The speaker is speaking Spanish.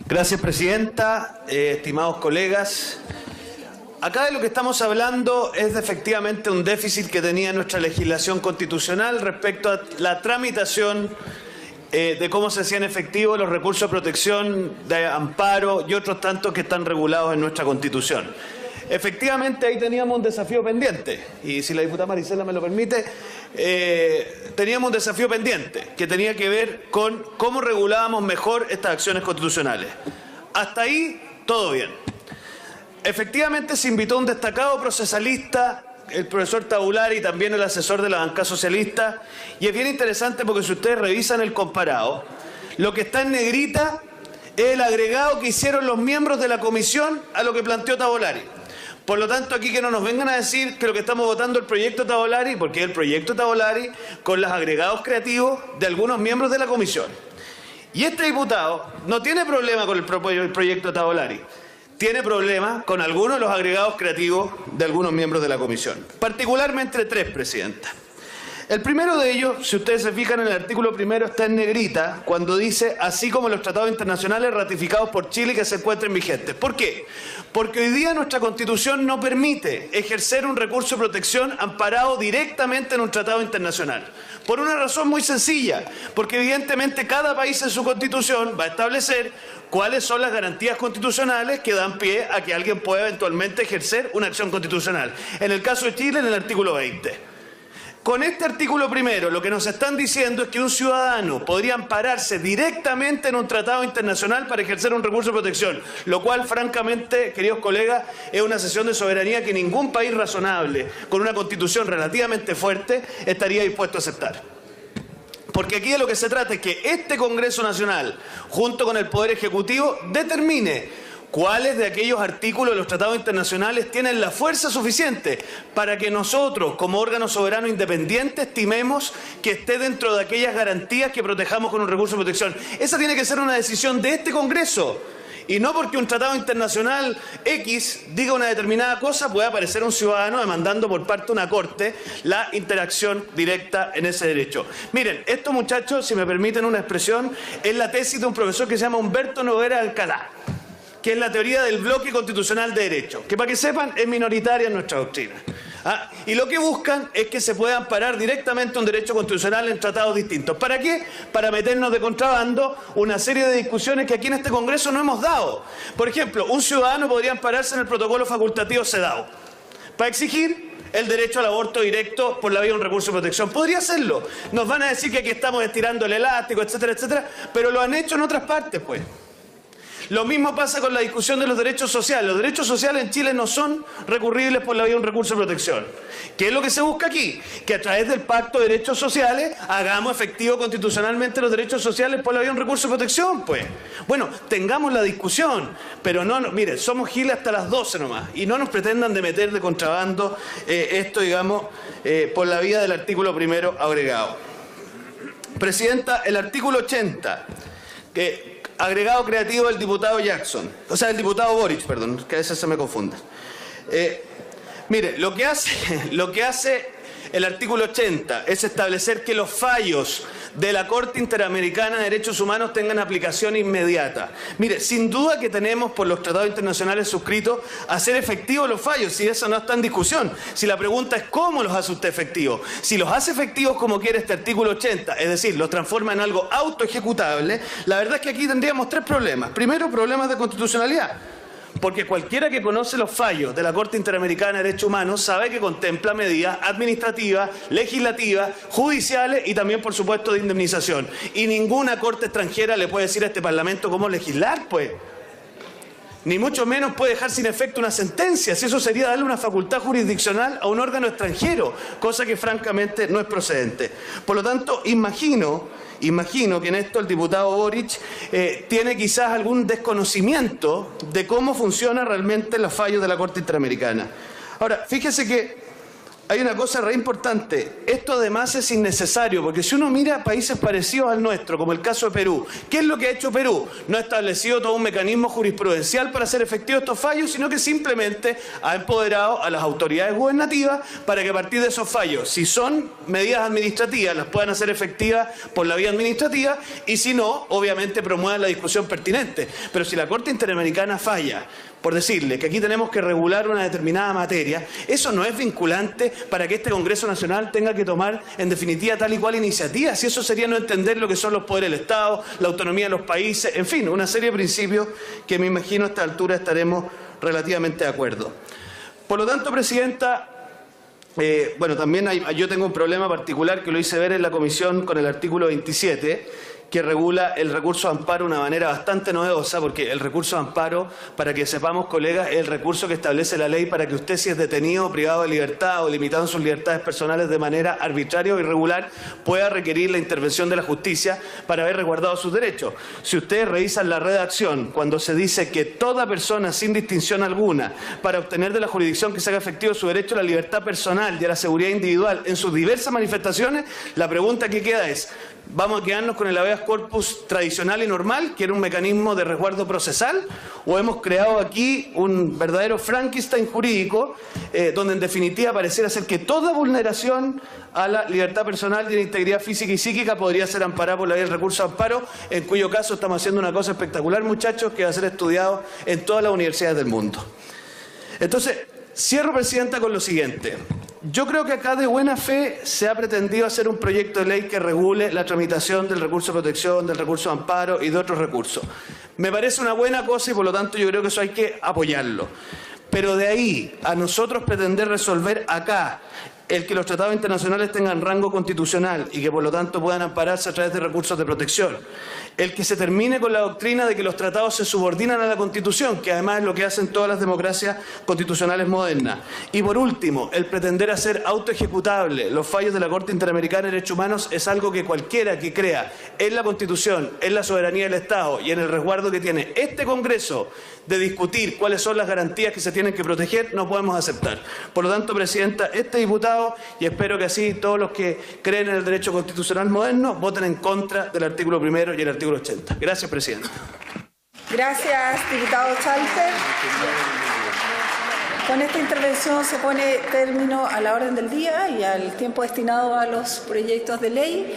Gracias, presidenta. Estimados colegas, acá de lo que estamos hablando es de efectivamente un déficit que tenía nuestra legislación constitucional respecto a la tramitación de cómo se hacían efectivos los recursos de protección, de amparo y otros tantos que están regulados en nuestra Constitución. Efectivamente, ahí teníamos un desafío pendiente, y si la diputada Maricela me lo permite, teníamos un desafío pendiente que tenía que ver con cómo regulábamos mejor estas acciones constitucionales. Hasta ahí, todo bien. Efectivamente, se invitó a un destacado procesalista, el profesor Tabulari, y también el asesor de la bancada socialista, y es bien interesante porque si ustedes revisan el comparado, lo que está en negrita es el agregado que hicieron los miembros de la comisión a lo que planteó Tabulari. Por lo tanto, aquí que no nos vengan a decir que lo que estamos votando es el proyecto Tabulari, porque es el proyecto Tabulari con los agregados creativos de algunos miembros de la comisión. Y este diputado no tiene problema con el proyecto Tabulari, tiene problema con algunos de los agregados creativos de algunos miembros de la comisión, particularmente tres, presidenta. El primero de ellos, si ustedes se fijan en el artículo primero, está en negrita cuando dice así como los tratados internacionales ratificados por Chile que se encuentren vigentes. ¿Por qué? Porque hoy día nuestra Constitución no permite ejercer un recurso de protección amparado directamente en un tratado internacional. Por una razón muy sencilla, porque evidentemente cada país en su Constitución va a establecer cuáles son las garantías constitucionales que dan pie a que alguien pueda eventualmente ejercer una acción constitucional. En el caso de Chile, en el artículo 20. Con este artículo primero, lo que nos están diciendo es que un ciudadano podría ampararse directamente en un tratado internacional para ejercer un recurso de protección, lo cual, francamente, queridos colegas, es una cesión de soberanía que ningún país razonable, con una constitución relativamente fuerte, estaría dispuesto a aceptar. Porque aquí de lo que se trata es que este Congreso Nacional, junto con el Poder Ejecutivo, determine cuáles de aquellos artículos de los tratados internacionales tienen la fuerza suficiente para que nosotros, como órgano soberano independiente, estimemos que esté dentro de aquellas garantías que protejamos con un recurso de protección. Esa tiene que ser una decisión de este Congreso. Y no porque un tratado internacional X diga una determinada cosa, puede aparecer un ciudadano demandando por parte de una corte la interacción directa en ese derecho. Miren, esto, muchachos, si me permiten una expresión, es la tesis de un profesor que se llama Humberto Noguera Alcalá, que es la teoría del bloque constitucional de derecho, que para que sepan es minoritaria en nuestra doctrina. Y lo que buscan es que se pueda amparar directamente un derecho constitucional en tratados distintos. ¿Para qué? Para meternos de contrabando una serie de discusiones que aquí en este Congreso no hemos dado. Por ejemplo, un ciudadano podría ampararse en el protocolo facultativo CEDAW para exigir el derecho al aborto directo por la vía de un recurso de protección. Podría hacerlo. Nos van a decir que aquí estamos estirando el elástico, etcétera, etcétera, pero lo han hecho en otras partes, pues. Lo mismo pasa con la discusión de los derechos sociales. Los derechos sociales en Chile no son recurribles por la vía de un recurso de protección. ¿Qué es lo que se busca aquí? Que a través del Pacto de Derechos Sociales hagamos efectivo constitucionalmente los derechos sociales por la vía de un recurso de protección, pues. Bueno, tengamos la discusión, pero no, mire, somos giles hasta las 12 nomás, y no nos pretendan de meter de contrabando esto, digamos, por la vía del artículo primero agregado. Presidenta, el artículo 80, que agregado creativo del diputado Jackson, o sea, el diputado Boric, perdón, que a veces se me confunde. Mire, lo que hace el artículo 80 es establecer que los fallos de la Corte Interamericana de Derechos Humanos tengan aplicación inmediata. Mire, sin duda que tenemos por los tratados internacionales suscritos hacer efectivos los fallos, si eso no está en discusión. Si la pregunta es cómo los hace usted efectivos. Si los hace efectivos como quiere este artículo 80, es decir, los transforma en algo autoejecutable, la verdad es que aquí tendríamos tres problemas. Primero, problemas de constitucionalidad. Porque cualquiera que conoce los fallos de la Corte Interamericana de Derechos Humanos sabe que contempla medidas administrativas, legislativas, judiciales y también, por supuesto, de indemnización. Y ninguna corte extranjera le puede decir a este Parlamento cómo legislar, pues. Ni mucho menos puede dejar sin efecto una sentencia, si eso sería darle una facultad jurisdiccional a un órgano extranjero, cosa que francamente no es procedente. Por lo tanto, imagino que en esto el diputado Boric tiene quizás algún desconocimiento de cómo funcionan realmente los fallos de la Corte Interamericana. Ahora, fíjese que hay una cosa re importante. Esto además es innecesario, porque si uno mira países parecidos al nuestro, como el caso de Perú, ¿qué es lo que ha hecho Perú? No ha establecido todo un mecanismo jurisprudencial para hacer efectivos estos fallos, sino que simplemente ha empoderado a las autoridades gubernativas para que a partir de esos fallos, si son medidas administrativas, las puedan hacer efectivas por la vía administrativa, y si no, obviamente promuevan la discusión pertinente. Pero si la Corte Interamericana falla por decirle que aquí tenemos que regular una determinada materia, eso no es vinculante para que este Congreso Nacional tenga que tomar en definitiva tal y cual iniciativa, si eso sería no entender lo que son los poderes del Estado, la autonomía de los países, en fin, una serie de principios que me imagino a esta altura estaremos relativamente de acuerdo. Por lo tanto, Presidenta, también yo tengo un problema particular que lo hice ver en la comisión con el artículo 27, que regula el recurso de amparo de una manera bastante novedosa, porque el recurso de amparo, para que sepamos, colegas, es el recurso que establece la ley para que usted, si es detenido, privado de libertad o limitado en sus libertades personales de manera arbitraria o irregular, pueda requerir la intervención de la justicia para haber resguardado sus derechos. Si ustedes revisan la redacción, cuando se dice que toda persona, sin distinción alguna, para obtener de la jurisdicción que se haga efectivo su derecho a la libertad personal y a la seguridad individual en sus diversas manifestaciones, la pregunta que queda es: ¿vamos a quedarnos con el habeas corpus tradicional y normal, que era un mecanismo de resguardo procesal, o hemos creado aquí un verdadero Frankenstein jurídico, donde en definitiva pareciera ser que toda vulneración a la libertad personal y a la integridad física y psíquica podría ser amparada por la vía del recurso de amparo, en cuyo caso estamos haciendo una cosa espectacular, muchachos, que va a ser estudiado en todas las universidades del mundo? Entonces, cierro, Presidenta, con lo siguiente. Yo creo que acá de buena fe se ha pretendido hacer un proyecto de ley que regule la tramitación del recurso de protección, del recurso de amparo y de otros recursos. Me parece una buena cosa y por lo tanto yo creo que eso hay que apoyarlo. Pero de ahí a nosotros pretender resolver acá el que los tratados internacionales tengan rango constitucional y que por lo tanto puedan ampararse a través de recursos de protección, el que se termine con la doctrina de que los tratados se subordinan a la Constitución, que además es lo que hacen todas las democracias constitucionales modernas, y por último, el pretender hacer autoejecutable los fallos de la Corte Interamericana de Derechos Humanos, es algo que cualquiera que crea en la Constitución, en la soberanía del Estado y en el resguardo que tiene este Congreso de discutir cuáles son las garantías que se tienen que proteger, no podemos aceptar. Por lo tanto, Presidenta, este diputado, y espero que así todos los que creen en el derecho constitucional moderno, voten en contra del artículo 1 y el artículo 80. Gracias, Presidenta. Gracias, diputado Chalper. Con esta intervención se pone término a la orden del día y al tiempo destinado a los proyectos de ley.